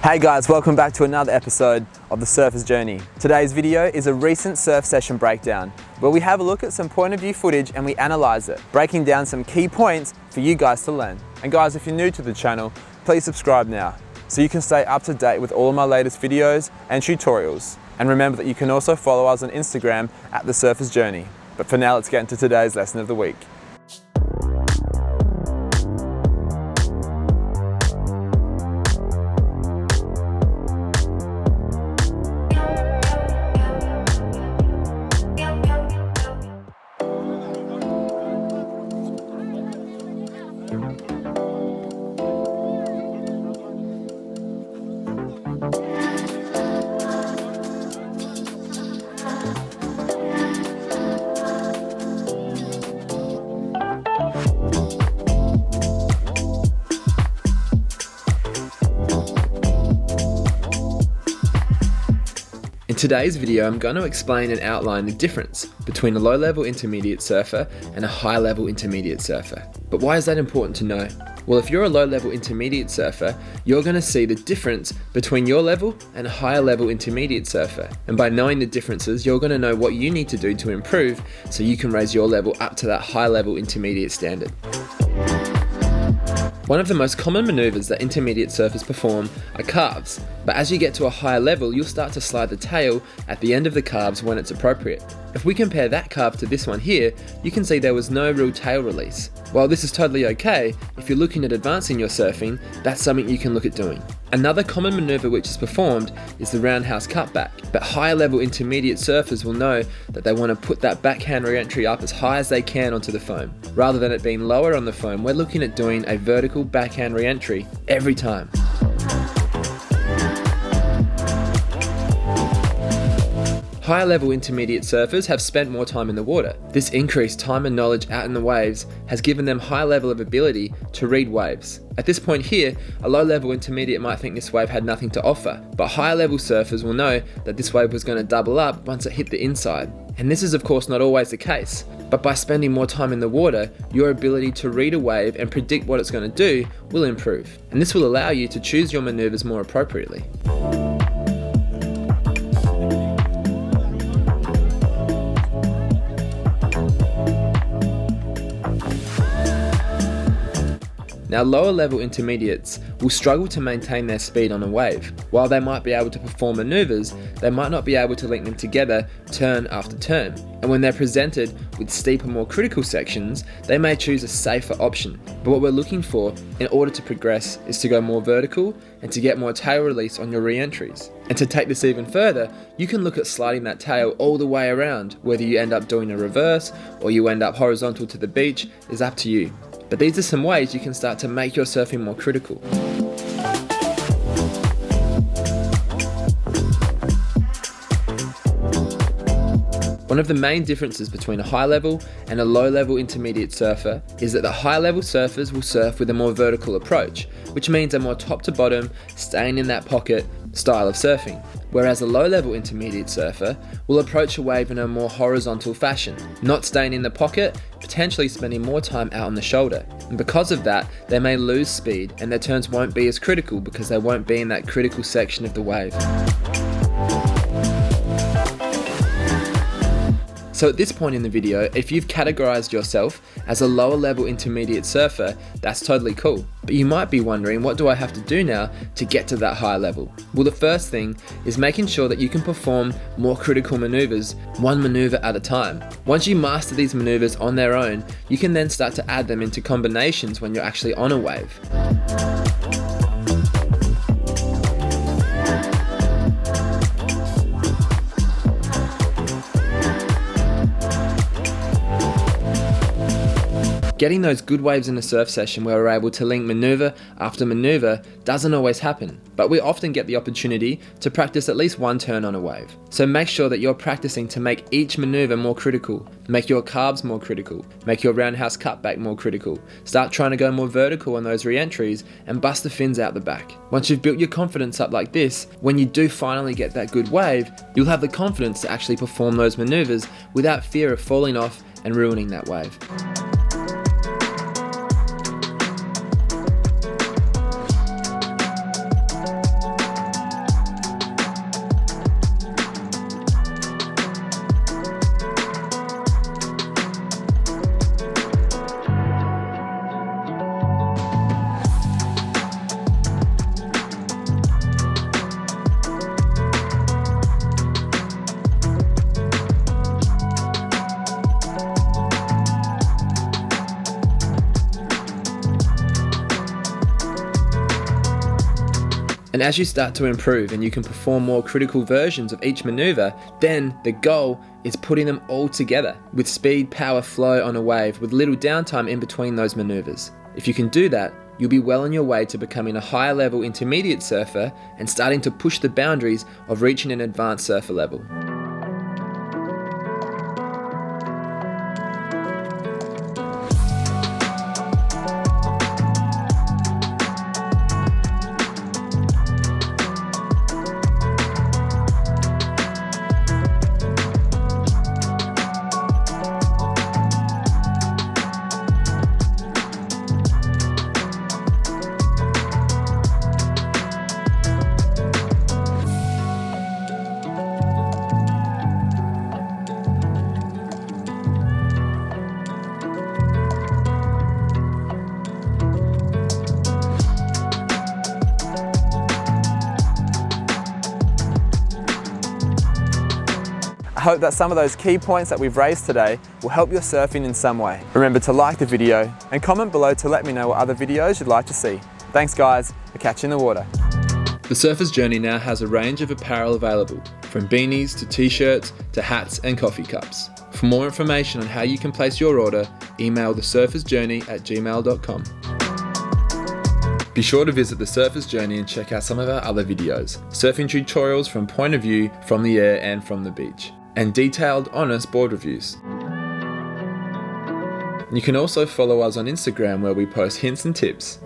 Hey guys, welcome back to another episode of The Surfer's Journey. Today's video is a recent surf session breakdown, where we have a look at some point of view footage and we analyse it, breaking down some key points for you guys to learn. And guys, if you're new to the channel, please subscribe now, so you can stay up to date with all of my latest videos and tutorials. And remember that you can also follow us on Instagram at The Surfer's Journey. But for now, let's get into today's lesson of the week. In today's video, I'm going to explain and outline the difference between a low-level intermediate surfer and a high-level intermediate surfer. But why is that important to know? Well, if you're a low-level intermediate surfer, you're going to see the difference between your level and a higher-level intermediate surfer. And by knowing the differences, you're going to know what you need to do to improve so you can raise your level up to that high-level intermediate standard. One of the most common maneuvers that intermediate surfers perform are carves, but as you get to a higher level, you'll start to slide the tail at the end of the carves when it's appropriate. If we compare that carve to this one here, you can see there was no real tail release. While this is totally okay, if you're looking at advancing your surfing, that's something you can look at doing. Another common maneuver which is performed is the roundhouse cutback, but higher level intermediate surfers will know that they want to put that backhand re-entry up as high as they can onto the foam. Rather than it being lower on the foam, we're looking at doing a vertical backhand re-entry every time. Higher level intermediate surfers have spent more time in the water. This increased time and knowledge out in the waves has given them high level of ability to read waves. At this point here, a low level intermediate might think this wave had nothing to offer, but higher level surfers will know that this wave was going to double up once it hit the inside. And this is of course not always the case, but by spending more time in the water, your ability to read a wave and predict what it's going to do will improve. And this will allow you to choose your maneuvers more appropriately. Now, lower level intermediates will struggle to maintain their speed on a wave. While they might be able to perform maneuvers, they might not be able to link them together turn after turn. And when they're presented with steeper, more critical sections, they may choose a safer option. But what we're looking for in order to progress is to go more vertical and to get more tail release on your re-entries. And to take this even further, you can look at sliding that tail all the way around. Whether you end up doing a reverse or you end up horizontal to the beach is up to you. But these are some ways you can start to make your surfing more critical. One of the main differences between a high-level and a low-level intermediate surfer is that the high-level surfers will surf with a more vertical approach, which means a more top-to-bottom, staying in that pocket style of surfing, whereas a low-level intermediate surfer will approach a wave in a more horizontal fashion, not staying in the pocket, potentially spending more time out on the shoulder. And because of that, they may lose speed and their turns won't be as critical because they won't be in that critical section of the wave. So at this point in the video, if you've categorized yourself as a lower level intermediate surfer, that's totally cool. But you might be wondering, what do I have to do now to get to that higher level? Well, the first thing is making sure that you can perform more critical maneuvers, one maneuver at a time. Once you master these maneuvers on their own, you can then start to add them into combinations when you're actually on a wave. Getting those good waves in a surf session where we're able to link maneuver after maneuver doesn't always happen, but we often get the opportunity to practice at least one turn on a wave. So make sure that you're practicing to make each maneuver more critical, make your carves more critical, make your roundhouse cutback more critical. Start trying to go more vertical on those re-entries and bust the fins out the back. Once you've built your confidence up like this, when you do finally get that good wave, you'll have the confidence to actually perform those maneuvers without fear of falling off and ruining that wave. And as you start to improve and you can perform more critical versions of each maneuver, then the goal is putting them all together with speed, power, flow on a wave with little downtime in between those maneuvers. If you can do that, you'll be well on your way to becoming a higher level intermediate surfer and starting to push the boundaries of reaching an advanced surfer level. I hope that some of those key points that we've raised today will help your surfing in some way. Remember to like the video and comment below to let me know what other videos you'd like to see. Thanks guys, I'll catch you in the water. The Surfer's Journey now has a range of apparel available, from beanies to t-shirts to hats and coffee cups. For more information on how you can place your order, email thesurfersjourney@gmail.com. Be sure to visit The Surfer's Journey and check out some of our other videos, surfing tutorials from point of view, from the air and from the beach, and detailed, honest board reviews. You can also follow us on Instagram where we post hints and tips.